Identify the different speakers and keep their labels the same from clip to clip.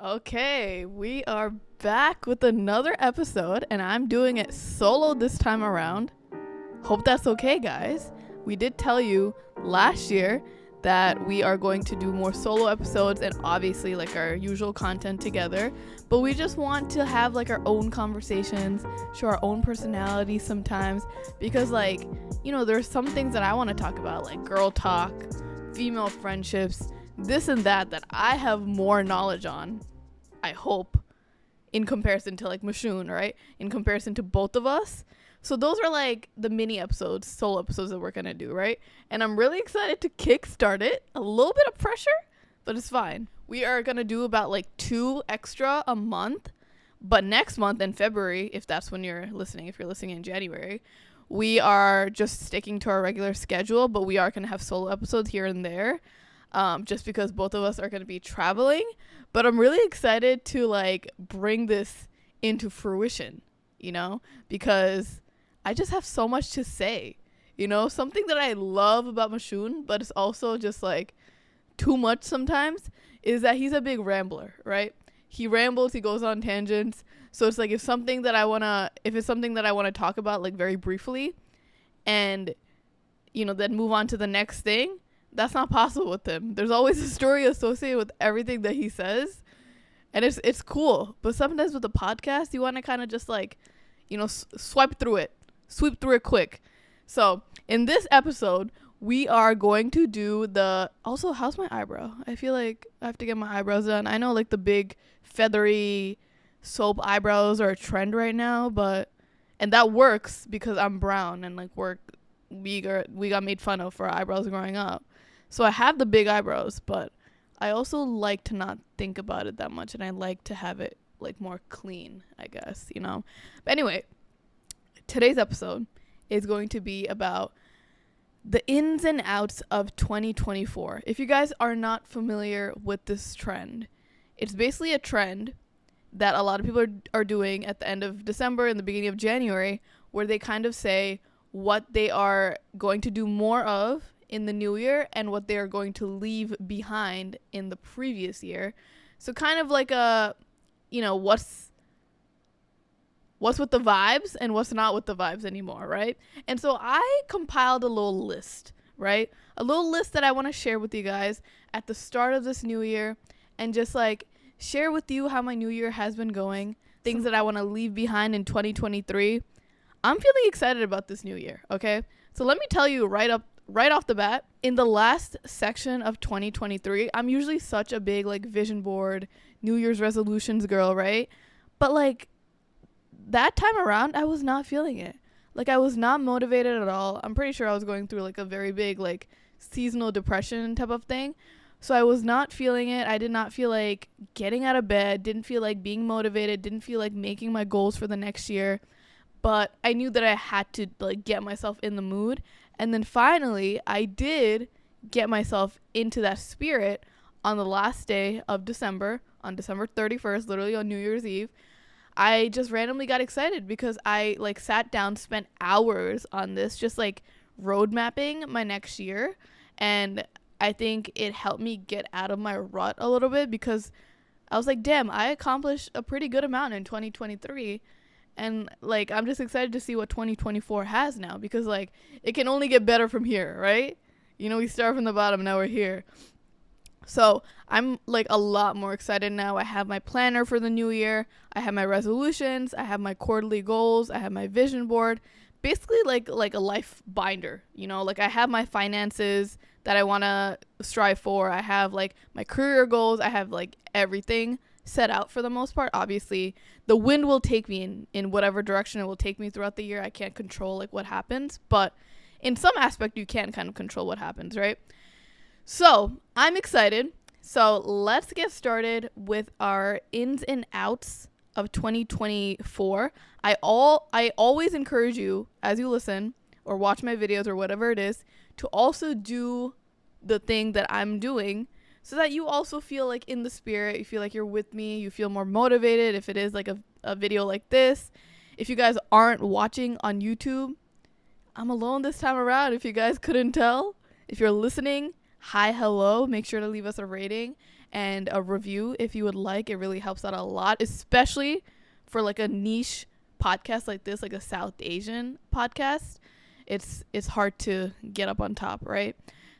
Speaker 1: Okay, we are back with another episode, and I'm doing it solo this time around. Hope that's okay, guys. We did tell you last year that we are going to do more solo episodes and obviously like our usual content together, but we just want to have like our own conversations, show our own personality sometimes, because there's some things that I want to talk about, like girl talk, female friendships, this and that I have more knowledge on, I hope, in comparison to like Mashun, right? In comparison to both of us. So those are like the mini episodes, solo episodes that we're going to do, right? And I'm really excited to kickstart it. A little bit of pressure, but it's fine. We are going to do about like 2 extra a month. But next month in February, if that's when you're listening, if you're listening in January, we are just sticking to our regular schedule, but we are going to have solo episodes here and there. Just because both of us are going to be traveling. But I'm really excited to like bring this into fruition, because I just have so much to say, something that I love about Mashun, but it's also just like too much sometimes, is that he's a big rambler, right? He rambles, he goes on tangents. So it's like if it's something that I want to talk about like very briefly and, then move on to the next thing, that's not possible with him. There's always a story associated with everything that he says. And it's cool. But sometimes with the podcast, you want to kind of just like, sweep through it quick. So in this episode, we are going to do also, how's my eyebrow? I feel like I have to get my eyebrows done. I know like the big feathery soap eyebrows are a trend right now, and that works because I'm brown and like we got made fun of for our eyebrows growing up. So I have the big eyebrows, but I also like to not think about it that much, and I like to have it like more clean, I guess, But anyway, today's episode is going to be about the ins and outs of 2024. If you guys are not familiar with this trend, it's basically a trend that a lot of people are doing at the end of December and the beginning of January, where they kind of say what they are going to do more of in the new year and what they are going to leave behind in the previous year. So kind of like what's with the vibes and what's not with the vibes anymore, right? And so I compiled a little list, right? A little list that I want to share with you guys at the start of this new year, and just like share with you how my new year has been going, things that I want to leave behind in 2023. I'm feeling excited about this new year, okay? So let me tell you right off the bat, in the last section of 2023, I'm usually such a big like vision board, New Year's resolutions girl, right? But like that time around, I was not feeling it. Like I was not motivated at all. I'm pretty sure I was going through like a very big like seasonal depression type of thing. So I was not feeling it. I did not feel like getting out of bed, didn't feel like being motivated, didn't feel like making my goals for the next year. But I knew that I had to like get myself in the mood. And then finally, I did get myself into that spirit on the last day of December, on December 31st, literally on New Year's Eve. I just randomly got excited because I like sat down, spent hours on this, just like road mapping my next year. And I think it helped me get out of my rut a little bit, because I was like, damn, I accomplished a pretty good amount in 2023. And like, I'm just excited to see what 2024 has now, because like it can only get better from here, right? We start from the bottom, now we're here. So I'm like a lot more excited now. I have my planner for the new year. I have my resolutions. I have my quarterly goals. I have my vision board. Basically like a life binder, like I have my finances that I want to strive for. I have like my career goals. I have like everything set out for the most part. Obviously the wind will take me in whatever direction it will take me throughout the year. I can't control like what happens, but in some aspect you can kind of control what happens, right? So I'm excited. So let's get started with our ins and outs of 2024. I always encourage you, as you listen or watch my videos or whatever it is, to also do the thing that I'm doing, so that you also feel like in the spirit, you feel like you're with me, you feel more motivated. If it is like a video like this, if you guys aren't watching on YouTube, I'm alone this time around, if you guys couldn't tell. If you're listening, hi, hello, make sure to leave us a rating. and a review if you would like. It really helps out a lot, especially for like a niche podcast like this, like a South Asian podcast. It's hard to get up on top, right?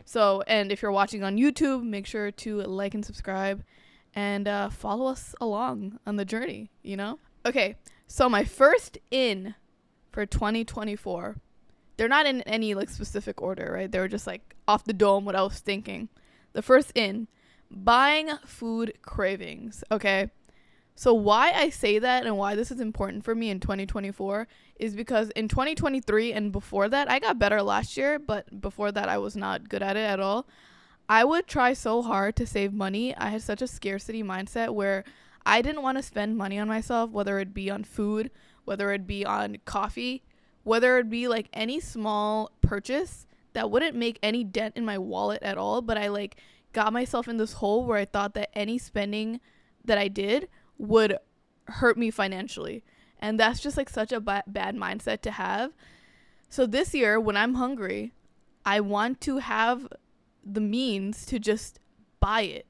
Speaker 1: So, and if you're watching on YouTube, make sure to like and subscribe and follow us along on the journey, you know? Okay, so my first in for 2024, they're not in any like specific order, right? They were just like off the dome what I was thinking. The first in, buying food cravings, okay? So why I say that and why this is important for me in 2024 is because in 2023 and before that, I got better last year, but before that I was not good at it at all. I would try so hard to save money. I had such a scarcity mindset where I didn't want to spend money on myself, whether it be on food, whether it be on coffee, whether it be like any small purchase that wouldn't make any dent in my wallet at all. But I like got myself in this hole where I thought that any spending that I did would hurt me financially. And that's just like such a bad mindset to have. So this year when I'm hungry, I want to have the means to just buy it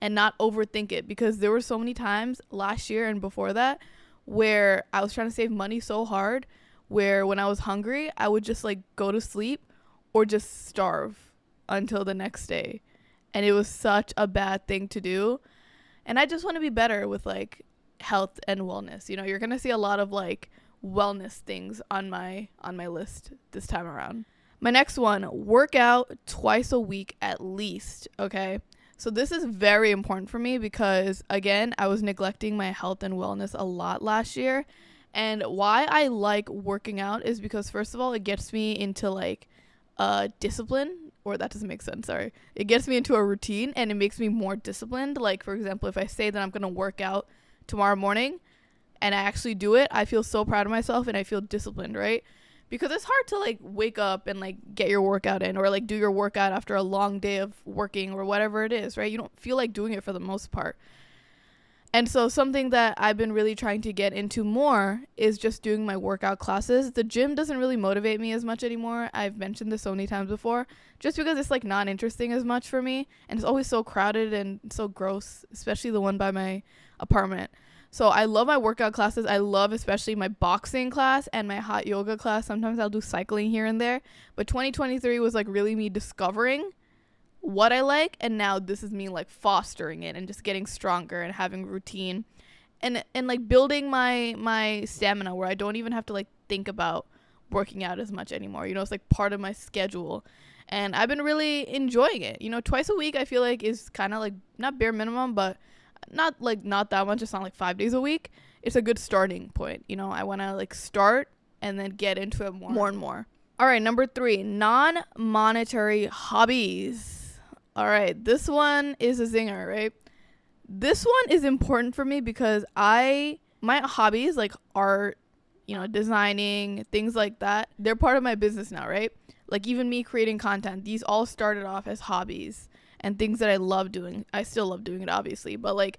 Speaker 1: and not overthink it, because there were so many times last year and before that where I was trying to save money so hard where when I was hungry, I would just like go to sleep or just starve until the next day. And it was such a bad thing to do. And I just want to be better with like health and wellness. You know, you're going to see a lot of like wellness things on my list this time around. My next one, work out twice a week at least, okay? So this is very important for me because, again, I was neglecting my health and wellness a lot last year. And why I like working out is because, first of all, it gets me into like discipline, or that doesn't make sense, sorry. It gets me into a routine and it makes me more disciplined. Like, for example, if I say that I'm going to work out tomorrow morning and I actually do it, I feel so proud of myself and I feel disciplined, right? Because it's hard to like wake up and like get your workout in or like do your workout after a long day of working or whatever it is, right? You don't feel like doing it for the most part. And so something that I've been really trying to get into more is just doing my workout classes. The gym doesn't really motivate me as much anymore. I've mentioned this so many times before, just because it's like not interesting as much for me. And it's always so crowded and so gross, especially the one by my apartment. So I love my workout classes. I love especially my boxing class and my hot yoga class. Sometimes I'll do cycling here and there. But 2023 was like really me discovering what I like, and now this is me like fostering it and just getting stronger and having routine and like building my stamina where I don't even have to like think about working out as much anymore. You know, it's like part of my schedule. And I've been really enjoying it. You know, twice a week I feel like is kind of like not bare minimum, but not that much. It's not like 5 days a week. It's a good starting point. You know, I want to like start and then get into it more and more. All right, number 3, non-monetary hobbies. All right, this one is a zinger, right? This one is important for me because my hobbies like art, you know, designing, things like that, they're part of my business now, right? Like even me creating content, these all started off as hobbies and things that I love doing. I still love doing it, obviously, but like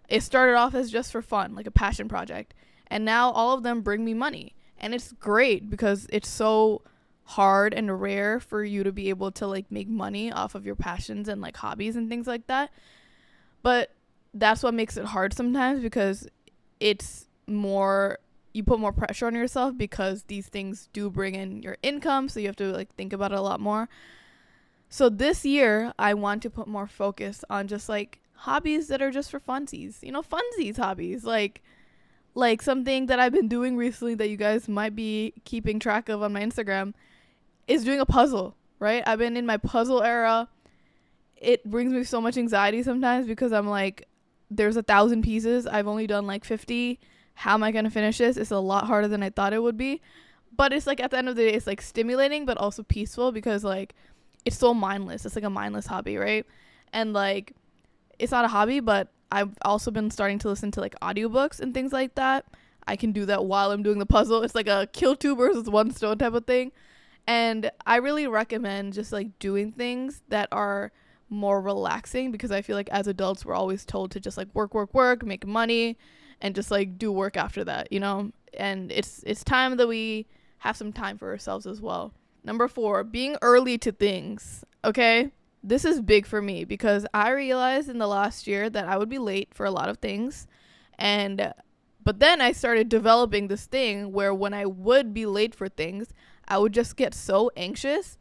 Speaker 1: it started off as just for fun, like a passion project. And now all of them bring me money. And it's great because it's so hard and rare for you to be able to like make money off of your passions and like hobbies and things like that. But that's what makes it hard sometimes, because it's more, you put more pressure on yourself because these things do bring in your income. So you have to like think about it a lot more. So this year I want to put more focus on just like hobbies that are just for funsies, you know, funsies hobbies, like something that I've been doing recently that you guys might be keeping track of on my Instagram is doing a puzzle, right? I've been in my puzzle era. It brings me so much anxiety sometimes because I'm like, there's 1,000 pieces. I've only done like 50. How am I going to finish this? It's a lot harder than I thought it would be. But it's like at the end of the day, it's like stimulating, but also peaceful because like it's so mindless. It's like a mindless hobby, right? And like, it's not a hobby, but I've also been starting to listen to like audiobooks and things like that. I can do that while I'm doing the puzzle. It's like a kill two versus one stone type of thing. And I really recommend just like doing things that are more relaxing, because I feel like as adults, we're always told to just like work, make money, and just like do work after that, you know? And it's time that we have some time for ourselves as well. Number 4, being early to things. Okay. this is big for me because I realized in the last year that I would be late for a lot of things. But then I started developing this thing where when I would be late for things, I would just get so anxious.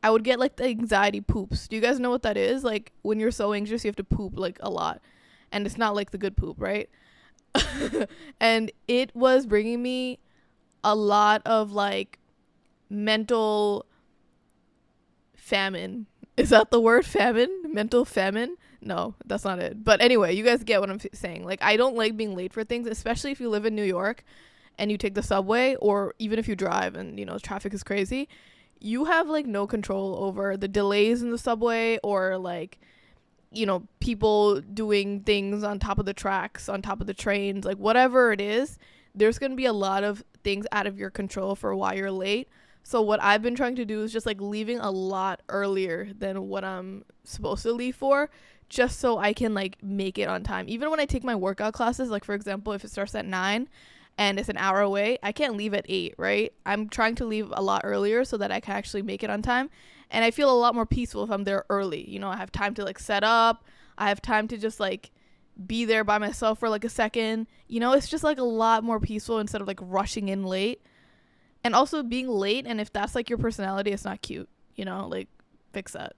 Speaker 1: I would get like the anxiety poops. Do you guys know what that is? Like when you're so anxious, you have to poop like a lot. And it's not like the good poop, right? And it was bringing me a lot of like mental famine. Is that the word, famine? Mental famine? No, that's not it. But anyway, you guys get what I'm saying. Like, I don't like being late for things, especially if you live in New York and you take the subway, or even if you drive and, traffic is crazy. You have, like, no control over the delays in the subway or, like, people doing things on top of the tracks, on top of the trains, like, whatever it is. There's going to be a lot of things out of your control for why you're late. So what I've been trying to do is just like leaving a lot earlier than what I'm supposed to leave for, just so I can like make it on time. Even when I take my workout classes, like for example, if it starts at 9 and it's an hour away, I can't leave at 8, right? I'm trying to leave a lot earlier so that I can actually make it on time. And I feel a lot more peaceful if I'm there early. I have time to like set up. I have time to just like be there by myself for like a second. It's just like a lot more peaceful instead of like rushing in late. And also being late, and if that's like your personality, it's not cute, like fix that,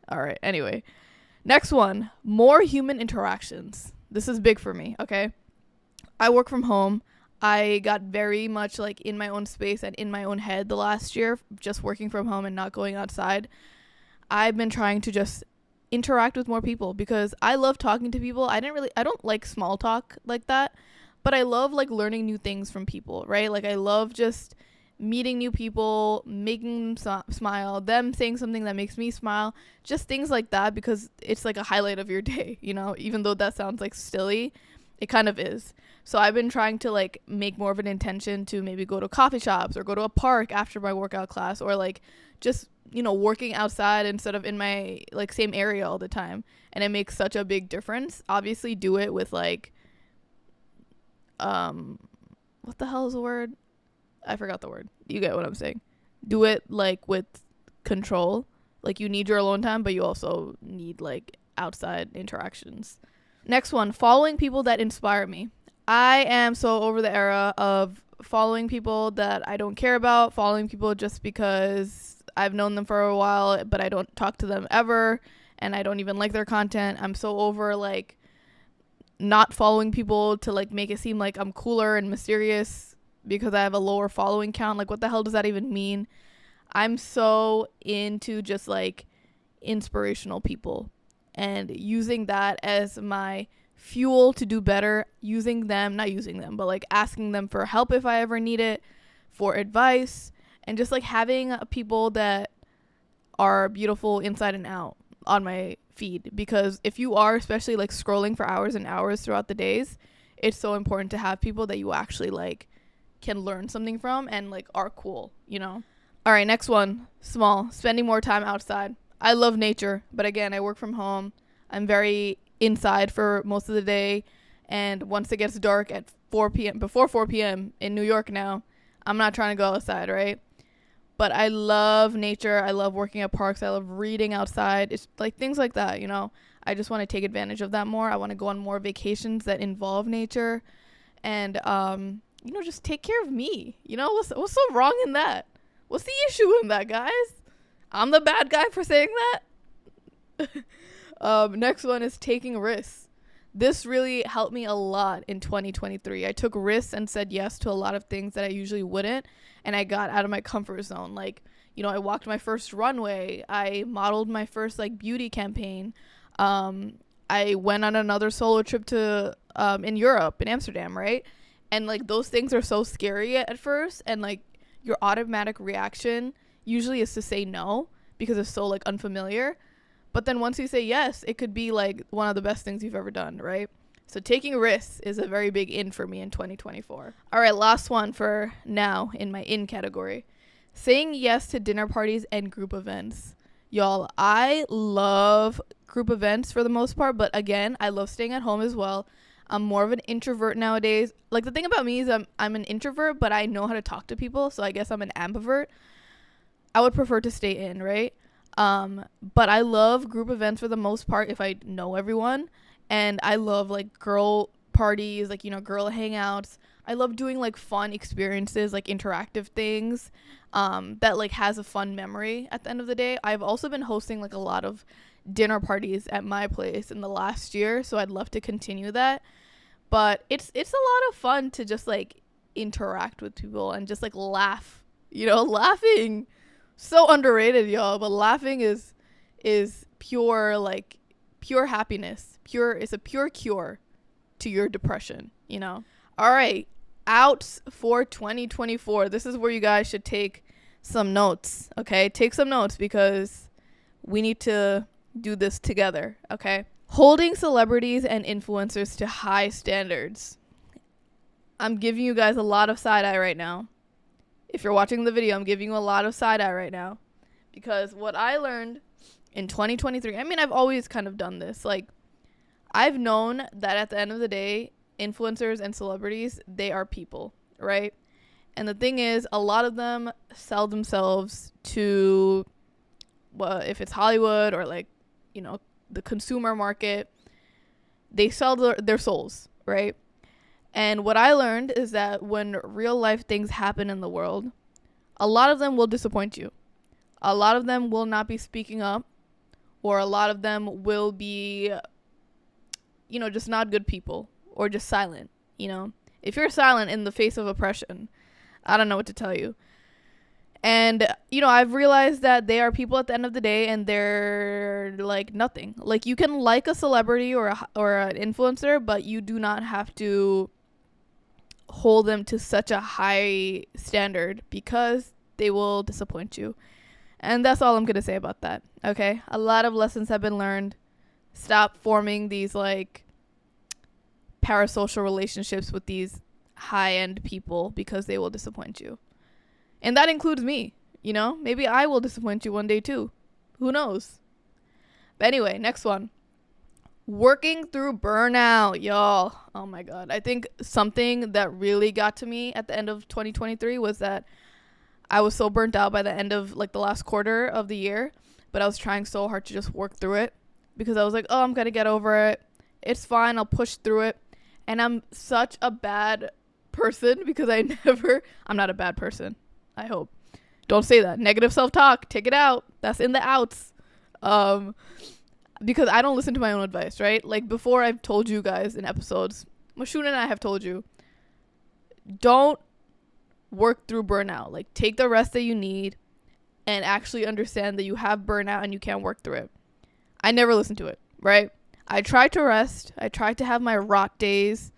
Speaker 1: All right, anyway. Next one, more human interactions. This is big for me, okay? I work from home. I got very much like in my own space and in my own head the last year, just working from home and not going outside. I've been trying to just interact with more people because I love talking to people. I don't like small talk like that. But I love like learning new things from people, right? Like I love just meeting new people, making them smile, them saying something that makes me smile, just things like that, because it's like a highlight of your day, even though that sounds like silly, it kind of is. So I've been trying to like make more of an intention to maybe go to coffee shops or go to a park after my workout class, or like just, working outside instead of in my like same area all the time. And it makes such a big difference. Obviously do it with like, what the hell is the word? I forgot the word. You get what I'm saying. Do it like with control. Like you need your alone time, but you also need like outside interactions. Next one, following people that inspire me. I am so over the era of following people that I don't care about, following people just because I've known them for a while, but I don't talk to them ever, and I don't even like their content. I'm so over like not following people to like make it seem like I'm cooler and mysterious because I have a lower following count. Like what the hell does that even mean? I'm so into just like inspirational people and using that as my fuel to do better, not using them, but like asking them for help if I ever need it, for advice, and just like having people that are beautiful inside and out on my feed. Because if you are especially like scrolling for hours and hours throughout the days, it's so important to have people that you actually like can learn something from and like are cool. All right, next one, small, spending more time outside. I love nature, but again, I work from home. I'm very inside for most of the day, and once it gets dark at 4 p.m. before 4 p.m. in New York now, I'm not trying to go outside, right? But I love nature. I love working at parks. I love reading outside. It's like things like that, I just want to take advantage of that more. I want to go on more vacations that involve nature and, just take care of me. What's so wrong in that? What's the issue in that, guys? I'm the bad guy for saying that? Next one is taking risks. This really helped me a lot in 2023. I took risks and said yes to a lot of things that I usually wouldn't. And I got out of my comfort zone. Like, I walked my first runway. I modeled my first like beauty campaign. I went on another solo trip to in Europe, in Amsterdam, right? And like those things are so scary at first. And like your automatic reaction usually is to say no because it's so like unfamiliar. But then once you say yes, it could be like one of the best things you've ever done, right? So taking risks is a very big in for me in 2024. All right, last one for now in my in category. Saying yes to dinner parties and group events. Y'all, I love group events for the most part, but again, I love staying at home as well. I'm more of an introvert nowadays. Like the thing about me is I'm an introvert, but I know how to talk to people, so I guess I'm an ambivert. I would prefer to stay in, right? But I love group events for the most part if I know everyone. And I love like girl parties, like, girl hangouts. I love doing like fun experiences, like interactive things that like has a fun memory at the end of the day. I've also been hosting like a lot of dinner parties at my place in the last year, so I'd love to continue that. But it's a lot of fun to just like interact with people and just like laugh. Laughing, so underrated, y'all, but laughing is pure, like pure happiness. It's a pure cure to your depression. All right, outs for 2024. This is where you guys should take some notes. Okay, take some notes because we need to do this together. Okay, holding celebrities and influencers to high standards. I'm giving you guys a lot of side eye right now. If you're watching the video, I'm giving you a lot of side eye right now because what I learned in 2023, I mean, I've always kind of done this. Like, I've known that at the end of the day, influencers and celebrities, they are people, right? And the thing is, a lot of them sell themselves to, well, if it's Hollywood or like, the consumer market, they sell their souls, right? And what I learned is that when real life things happen in the world, a lot of them will disappoint you. A lot of them will not be speaking up, or a lot of them will be, just not good people, or just silent. If you're silent in the face of oppression, I don't know what to tell you. And, I've realized that they are people at the end of the day, and they're like nothing. Like, you can like a celebrity or an influencer, but you do not have to hold them to such a high standard because they will disappoint you. And that's all I'm going to say about that. Okay. A lot of lessons have been learned. Stop forming these like parasocial relationships with these high-end people because they will disappoint you. And that includes me. Maybe I will disappoint you one day too. Who knows? But anyway, next one. Working through burnout, y'all. Oh my God. I think something that really got to me at the end of 2023 was that I was so burnt out by the end of like the last quarter of the year, but I was trying so hard to just work through it because I was like, oh, I'm going to get over it. It's fine. I'll push through it. And I'm such a bad person because I'm not a bad person. I hope. Don't say that. Negative self-talk. Take it out. That's in the outs. Because I don't listen to my own advice, right? Like before, I've told you guys in episodes, Mashun and I have told you, don't work through burnout. Like take the rest that you need and actually understand that you have burnout and you can't work through it. I never listened to it, right? I tried to rest. I tried to have my rot days,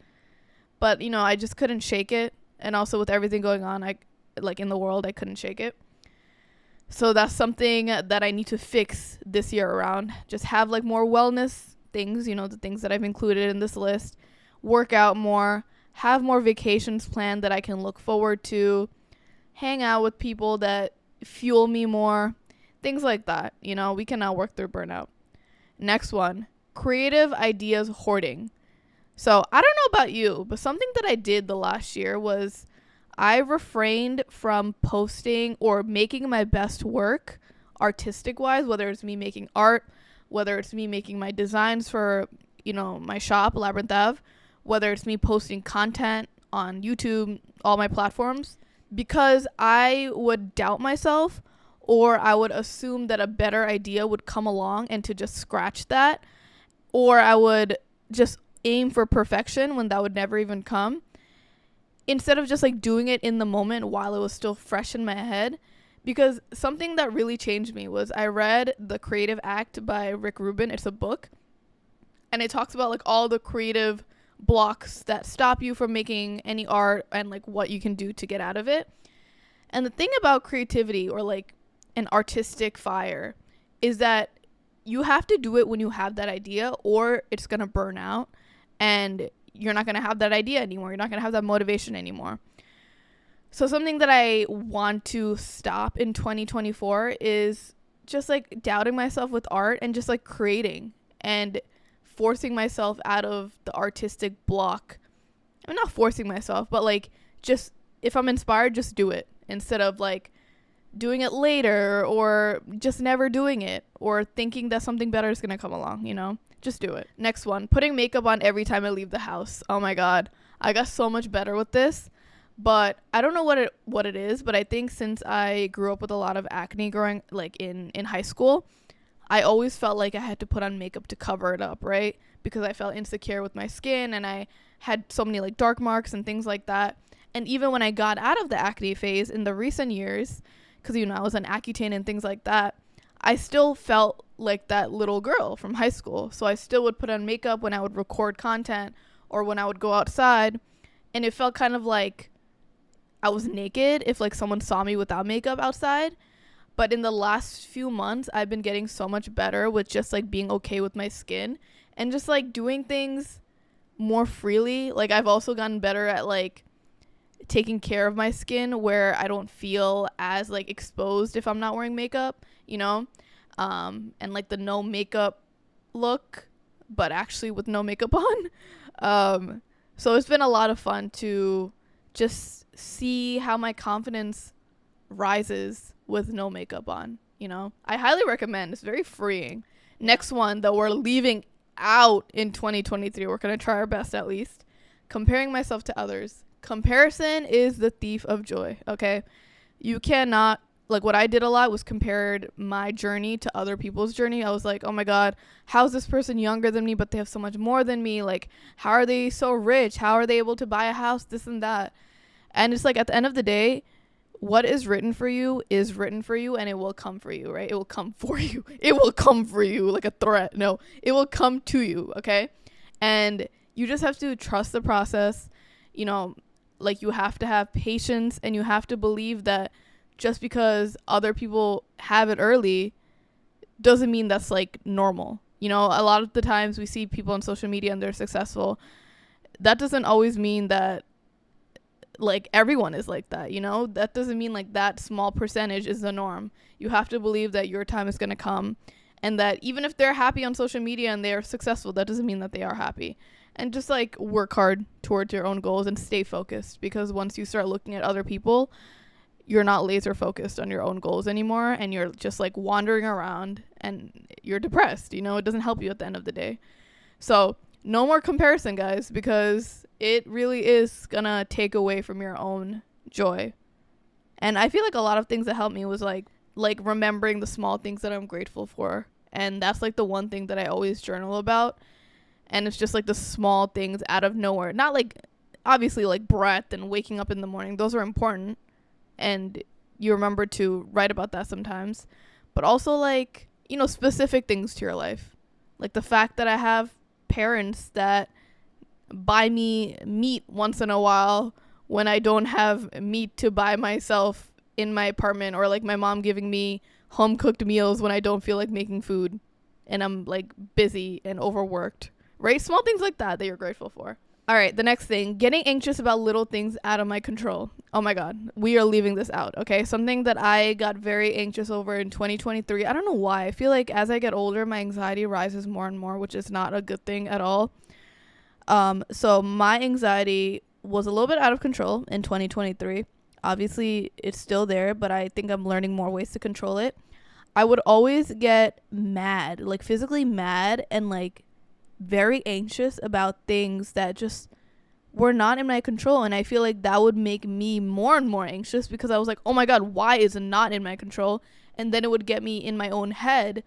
Speaker 1: but I just couldn't shake it. And also with everything going on, in the world, I couldn't shake it. So that's something that I need to fix this year around. Just have like more wellness things, the things that I've included in this list. Work out more, have more vacations planned that I can look forward to, hang out with people that fuel me more, things like that. We can now work through burnout. Next one, creative ideas hoarding. So I don't know about you, but something that I did the last year was I refrained from posting or making my best work artistic wise, whether it's me making art, whether it's me making my designs for, my shop, Labyrinth Ave, whether it's me posting content on YouTube, all my platforms, because I would doubt myself or I would assume that a better idea would come along and to just scratch that, or I would just aim for perfection when that would never even come, instead of just like doing it in the moment while it was still fresh in my head. Because something that really changed me was I read The Creative Act by Rick Rubin. It's a book, and it talks about like all the creative blocks that stop you from making any art and like what you can do to get out of it. And the thing about creativity or like an artistic fire is that you have to do it when you have that idea, or it's going to burn out and you're not going to have that idea anymore. You're not going to have that motivation anymore. So something that I want to stop in 2024 is just like doubting myself with art and just like creating and forcing myself out of the artistic block. I'm not forcing myself, but like just if I'm inspired, just do it instead of like doing it later, or just never doing it, or thinking that something better is going to come along, you know? Just do it. Next one, putting makeup on every time I leave the house. Oh my God. I got so much better with this, but I don't know what it is, but I think since I grew up with a lot of acne growing like in high school, I always felt like I had to put on makeup to cover it up, right? Because I felt insecure with my skin, and I had so many like dark marks and things like that. And even when I got out of the acne phase in the recent years, because, you know, I was on Accutane and things like that, I still felt like that little girl from high school. So I still would put on makeup when I would record content or when I would go outside. And it felt kind of like I was naked if like someone saw me without makeup outside. But in the last few months, I've been getting so much better with just like being okay with my skin and just like doing things more freely. Like I've also gotten better at like taking care of my skin where I don't feel as like exposed if I'm not wearing makeup, you know, and like the no makeup look, but actually with no makeup on. So it's been a lot of fun to just see how my confidence rises with no makeup on, you know. I highly recommend. It's very freeing. Next one that we're leaving out in 2023, we're going to try our best at least, comparing myself to others. Comparison is the thief of joy, okay? You cannot, like what I did a lot was compared my journey to other people's journey. I was like, oh my God, how's this person younger than me, but they have so much more than me? Like, how are they so rich? How are they able to buy a house, this and that? And it's like at the end of the day, what is written for you is written for you, and it will come for you, right? It will come for you. It will come for you like a threat. No, it will come to you, okay? And you just have to trust the process. You know, like you have to have patience, and you have to believe that just because other people have it early doesn't mean that's like normal. You know, a lot of the times we see people on social media and they're successful. That doesn't always mean that like everyone is like that, you know? That doesn't mean like that small percentage is the norm. You have to believe that your time is going to come, and that even if they're happy on social media and they're successful, that doesn't mean that they are happy. And just like work hard towards your own goals and stay focused, because once you start looking at other people, you're not laser focused on your own goals anymore, and you're just like wandering around and you're depressed, you know? It doesn't help you at the end of the day. So no more comparison, guys, because it really is gonna take away from your own joy. And I feel like a lot of things that helped me was like remembering the small things that I'm grateful for. And that's like the one thing that I always journal about. And it's just like the small things out of nowhere. Not like, obviously like breath and waking up in the morning. Those are important. And you remember to write about that sometimes. But also like, you know, specific things to your life. Like the fact that I have parents that buy me meat once in a while when I don't have meat to buy myself in my apartment, or like my mom giving me home cooked meals when I don't feel like making food and I'm like busy and overworked, right? Small things like that you're grateful for. All right, the next thing, getting anxious about little things out of my control. Oh my God, we are leaving this out, okay? Something that I got very anxious over in 2023. I don't know why. I feel like as I get older, my anxiety rises more and more, which is not a good thing at all. So my anxiety was a little bit out of control in 2023. Obviously, it's still there, but I think I'm learning more ways to control it. I would always get mad, like physically mad, and like very anxious about things that just were not in my control. And I feel like that would make me more and more anxious, because I was like, oh my God, why is it not in my control? And then it would get me in my own head.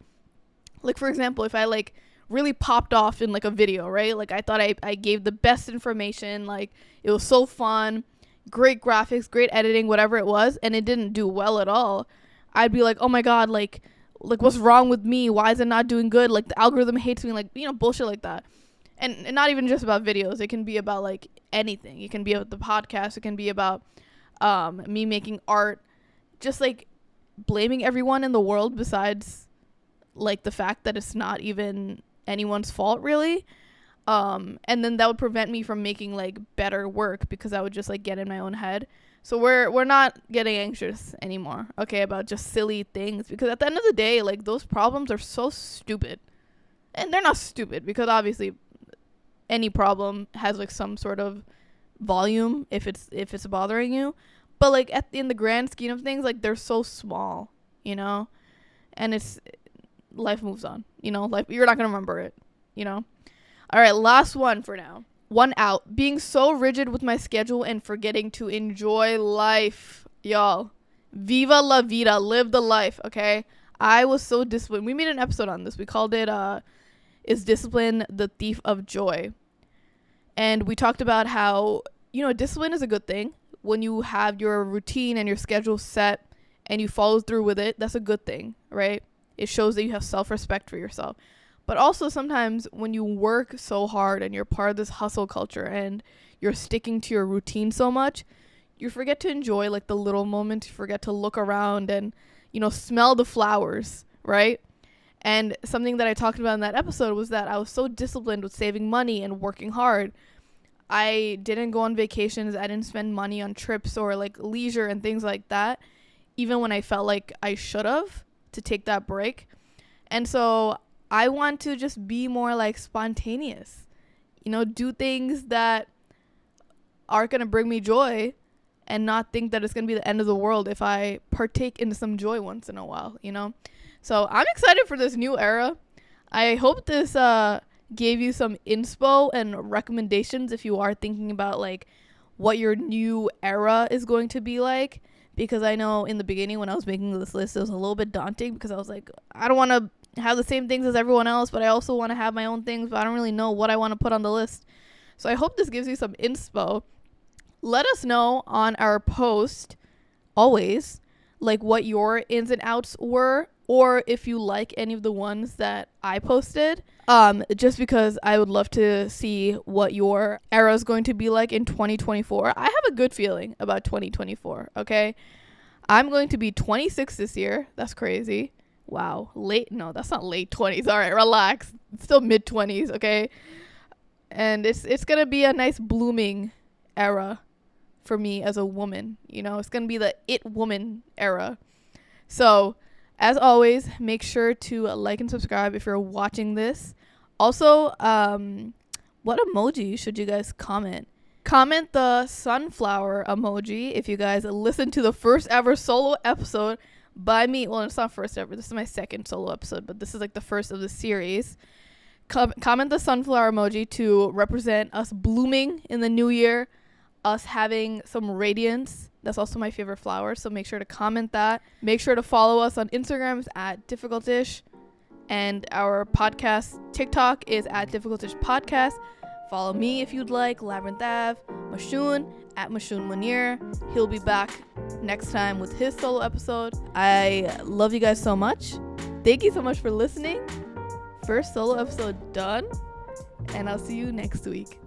Speaker 1: Like, for example, if I like really popped off in like a video, right? Like I thought I gave the best information, like it was so fun, great graphics, great editing, whatever it was, and it didn't do well at all. I'd be like, oh my God, like what's wrong with me? Why is it not doing good? Like the algorithm hates me, like, you know, bullshit like that. And not even just about videos. It can be about like anything. It can be about the podcast. It can be about me making art. Just like blaming everyone in the world besides like the fact that it's not even anyone's fault really. And then that would prevent me from making like better work, because I would just like get in my own head. So we're not getting anxious anymore, okay, about just silly things, because at the end of the day, like those problems are so stupid. And they're not stupid, because obviously any problem has like some sort of volume if it's bothering you, But like in the grand scheme of things, like they're so small, you know, and life moves on, you know, like you're not going to remember it, you know. All right, last one for now. One out. Being so rigid with my schedule and forgetting to enjoy life. Y'all, viva la vida, live the life, okay? I was so disciplined. We made an episode on this. We called it Is Discipline the Thief of Joy? And we talked about how, you know, discipline is a good thing. When you have your routine and your schedule set and you follow through with it, that's a good thing, right? It shows that you have self-respect for yourself. But also sometimes when you work so hard and you're part of this hustle culture and you're sticking to your routine so much, you forget to enjoy like the little moments. You forget to look around and, you know, smell the flowers, right? And something that I talked about in that episode was that I was so disciplined with saving money and working hard. I didn't go on vacations. I didn't spend money on trips or like leisure and things like that, even when I felt like I should have, to take that break. And so I want to just be more like spontaneous, you know, do things that are going to bring me joy and not think that it's going to be the end of the world if I partake in some joy once in a while, you know. So I'm excited for this new era. I hope this gave you some inspo and recommendations if you are thinking about like what your new era is going to be like, because I know in the beginning when I was making this list it was a little bit daunting because I was like, I don't want to have the same things as everyone else, but I also want to have my own things, but I don't really know what I want to put on the list. So I hope this gives you some inspo. Let us know on our post always like what your ins and outs were, or if you like any of the ones that I posted, just because I would love to see what your era is going to be like in 2024. I have a good feeling about 2024, okay? I'm going to be 26 this year. That's crazy. Wow. No, that's not late 20s. All right, relax. It's still mid 20s, okay? And it's going to be a nice blooming era for me as a woman. You know, it's going to be the it woman era. So, as always, make sure to like and subscribe if you're watching this. Also, what emoji should you guys comment? Comment the sunflower emoji if you guys listened to the first ever solo episode by me. Well, it's not first ever. This is my second solo episode, but this is like the first of the series. Comment the sunflower emoji to represent us blooming in the new year, us having some radiance. That's also my favorite flower, so make sure to comment that. Make sure to follow us on Instagrams at Difficultish, and our podcast TikTok is at Difficultish Podcast. Follow me if you'd like, Labyrinth Ave, Mashoon at Mashoon Munir. He'll be back next time with his solo episode. I love you guys so much. Thank you so much for listening. First solo episode done, and I'll see you next week.